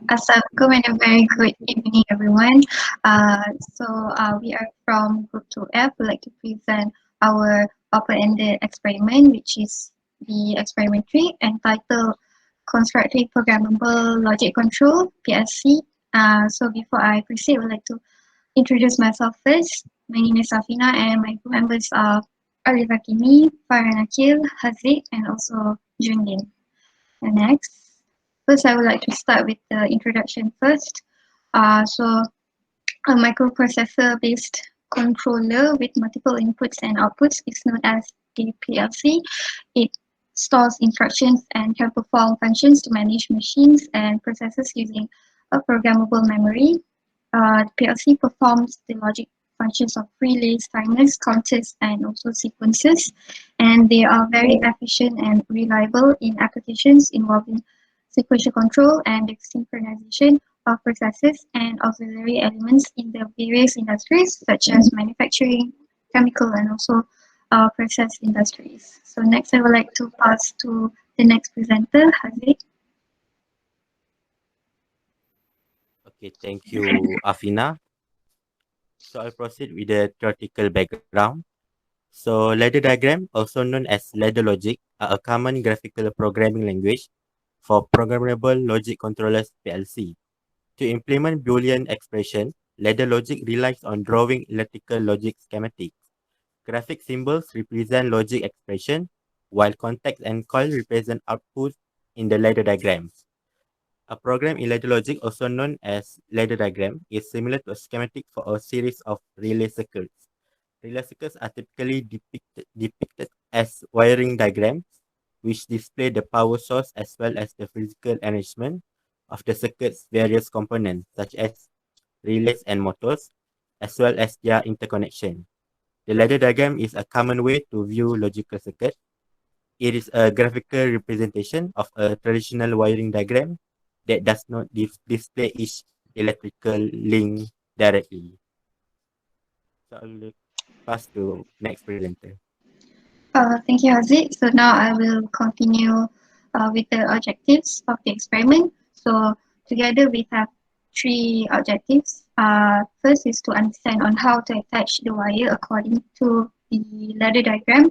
Assalamualaikum and a very good evening, everyone. We are from Group 2F. We'd like to present our open-ended experiment, which is the experiment 3, entitled Constructing Programmable Logic Control, PLC. So before I proceed, I would like to introduce myself first. My name is Safina and my group members are Arif Hakimi, Farhan Akil, Haziq, and also Jundin. And next, first I would like to start with the introduction first. So a microprocessor-based controller with multiple inputs and outputs is known as the PLC. It stores instructions and can perform functions to manage machines and processes using a programmable memory. The PLC performs the logic functions of relays, timers, counters, and also sequences, and they are very efficient and reliable in applications involving sequential control and the synchronization of processes and auxiliary elements in the various industries such as manufacturing, chemical, and also process industries. So next, I would like to pass to the next presenter, Haziq. Okay, thank you, Afina. So I'll proceed with the theoretical background. So ladder diagram, also known as ladder logic, are a common graphical programming language for programmable logic controllers PLC. To implement Boolean expression, ladder logic relies on drawing electrical logic schematics. Graphic symbols represent logic expression, while context and coil represent output in the ladder diagrams. A program in ladder logic, also known as ladder diagram, is similar to a schematic for a series of relay circuits. Relay circuits are typically depicted as wiring diagrams, which display the power source as well as the physical arrangement of the circuit's various components, such as relays and motors, as well as their interconnection. The ladder diagram is a common way to view logical circuit. It is a graphical representation of a traditional wiring diagram that does not display each electrical link directly. So I'll pass to next presenter. Thank you, Haziq. So now I will continue with the objectives of the experiment. So together we have three objectives. First is to understand on how to attach the wire according to the ladder diagram.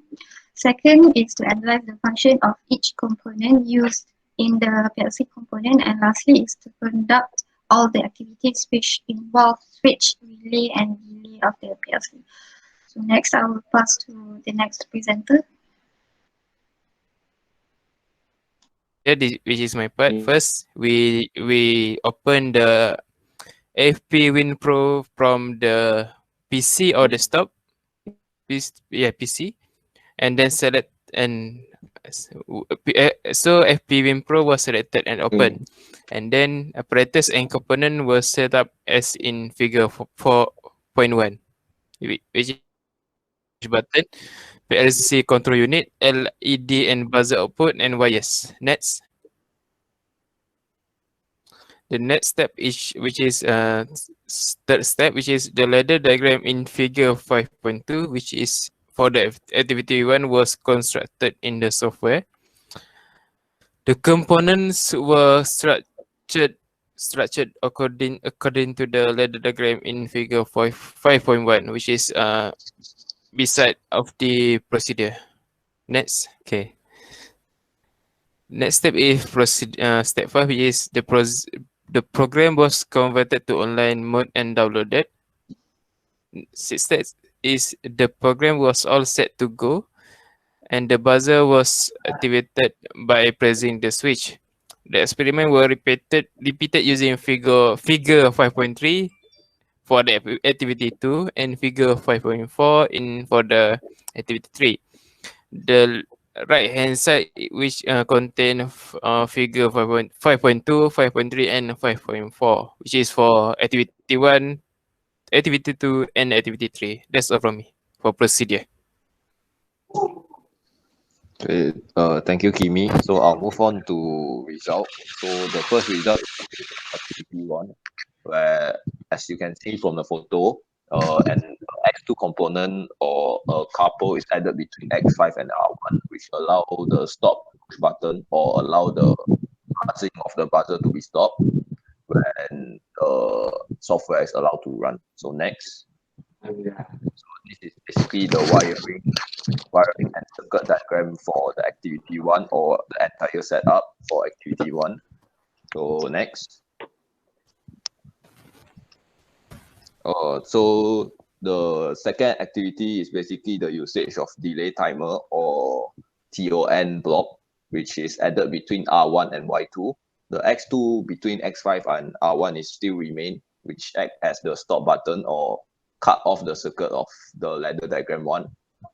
Second is to analyze the function of each component used in the PLC component. And lastly is to conduct all the activities which involve switch, relay, and delay of the PLC. So next, I will pass to the next presenter. Which is my part. First, we open the AFP WinPro from the PC or desktop. PC, and then select and so FP WinPro was selected and open, and then apparatus and component was set up as in figure 4.1, which button, PLC control unit, LED and buzzer output, and wires. Next, the next step is third step, which is the ladder diagram in figure 5.2, which is for the activity 1 was constructed in the software. The components were structured according to the ladder diagram in figure 5.1, which is beside of the procedure. Next, okay. Next step is step 5, which is the program was converted to online mode and downloaded. Sixth step is the program was all set to go, and the buzzer was activated by pressing the switch. The experiment were repeated using figure 5.3 for the activity 2 and figure 5.4 for the activity 3. The right hand side, which contain figure 5.2, 5.3, and 5.4, which is for activity 1, activity 2, and activity 3. That's all from me for procedure. Okay, thank you, Kimi. So I'll move on to result. So the first result is activity 1, where, as you can see from the photo, an X2 component or a couple is added between X5 and R1, which allow the stop push button or allow the buzzing of the buzzer to be stopped. when software is allowed to run. So next. So this is basically the wiring and circuit diagram for the activity 1, or the entire setup for activity 1. So next. So the second activity is basically the usage of delay timer, or TON block, which is added between R1 and Y2. The X2 between X5 and R1 is still remain, which act as the stop button or cut off the circuit of the ladder diagram 1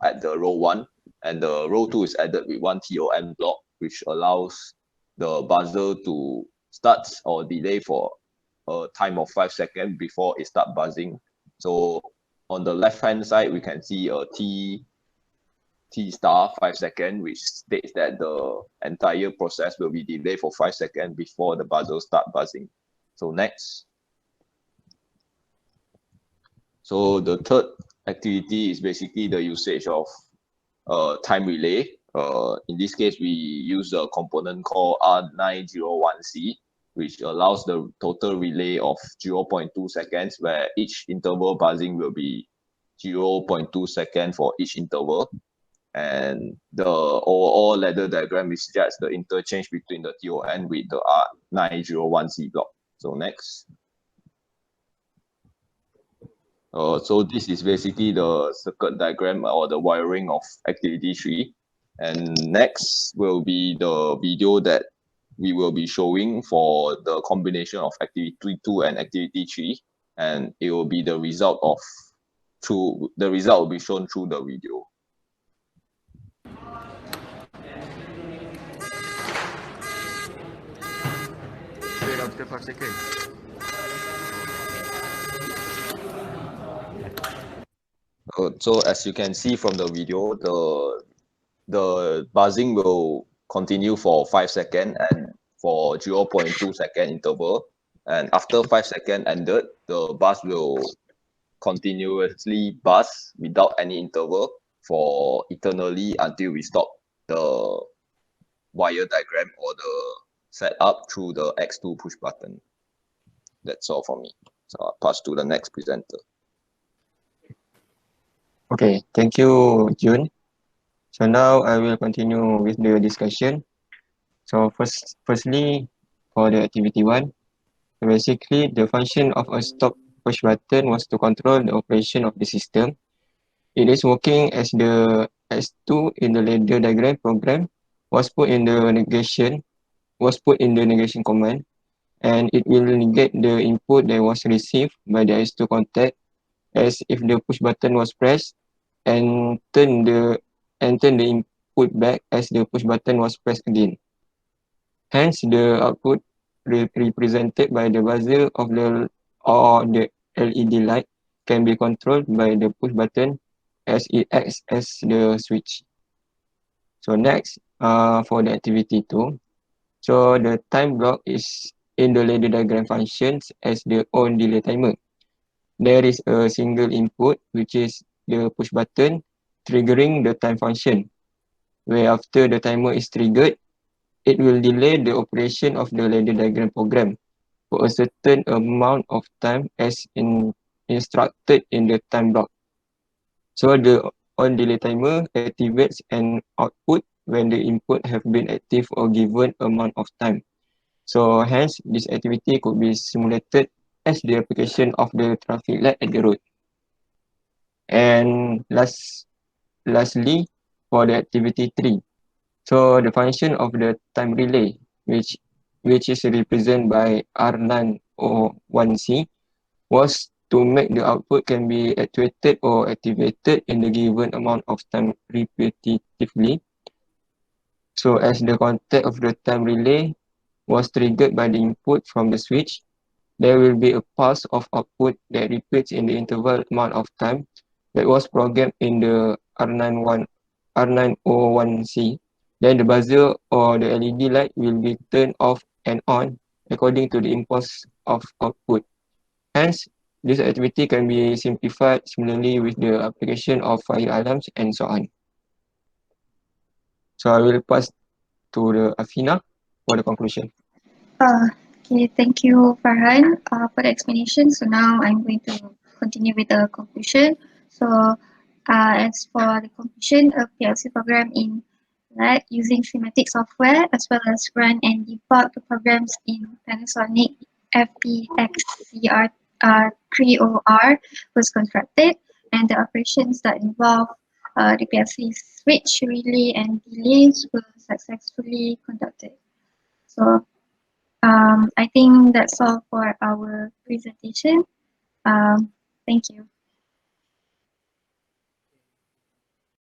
at the row 1. And the row 2 is added with one TON block, which allows the buzzer to start or delay for a time of 5 seconds before it start buzzing. So on the left hand side, we can see a T star 5 seconds, which states that the entire process will be delayed for 5 seconds before the buzzer start buzzing. So next. So the third activity is basically the usage of time relay. In this case, we use a component called R901C, which allows the total relay of 0.2 seconds, where each interval buzzing will be 0.2 seconds for each interval. And the overall ladder diagram is just the interchange between the TON with the R901C block. So next. So this is basically the circuit diagram or the wiring of activity 3. And next will be the video that we will be showing for the combination of activity 2 and activity 3. And it will be the result of the result will be shown through the video. Wait after 5 seconds. So as you can see from the video, the buzzing will continue for 5 seconds and for 0.2 second interval. And after 5 seconds ended, the buzz will continuously buzz without any interval for eternally until we stop the wire diagram or the setup through the X2 push button. That's all for me. So I'll pass to the next presenter. Okay, thank you, Jun. So now I will continue with the discussion. So firstly, for the activity 1, basically the function of a stop push button was to control the operation of the system. It is working as the S2 in the ladder diagram program was put in the negation command, and it will negate the input that was received by the S2 contact as if the push button was pressed, and turn the input back as the push button was pressed again. Hence, the output represented by the buzzer of the LED light can be controlled by the push button as it acts as the switch. So next, for the activity 2, so the time block is in the ladder diagram functions as the on delay timer. There is a single input, which is the push button, triggering the time function, where after the timer is triggered, it will delay the operation of the ladder diagram program for a certain amount of time as instructed in the time block. So the on delay timer activates an output when the input have been active or given amount of time. So hence, this activity could be simulated as the application of the traffic light at the road. And lastly, for the activity 3, so the function of the time relay, which is represented by R901C, was to make the output can be actuated or activated in the given amount of time repetitively. So as the contact of the time relay was triggered by the input from the switch, there will be a pulse of output that repeats in the interval amount of time that was programmed in the R901C. Then the buzzer or the LED light will be turned off and on according to the impulse of output. Hence, this activity can be simplified similarly with the application of fire alarms and so on. So I will pass to the Afina for the conclusion. Okay, thank you, Farhan, for the explanation. So now I'm going to continue with the conclusion. So, as for the conclusion, a PLC program in LAD using schematic software as well as run and debug the programs in Panasonic FPXCR3OR was constructed, and the operations that involve the PLC switch, relay, and delays were successfully conducted. So I think that's all for our presentation. Thank you.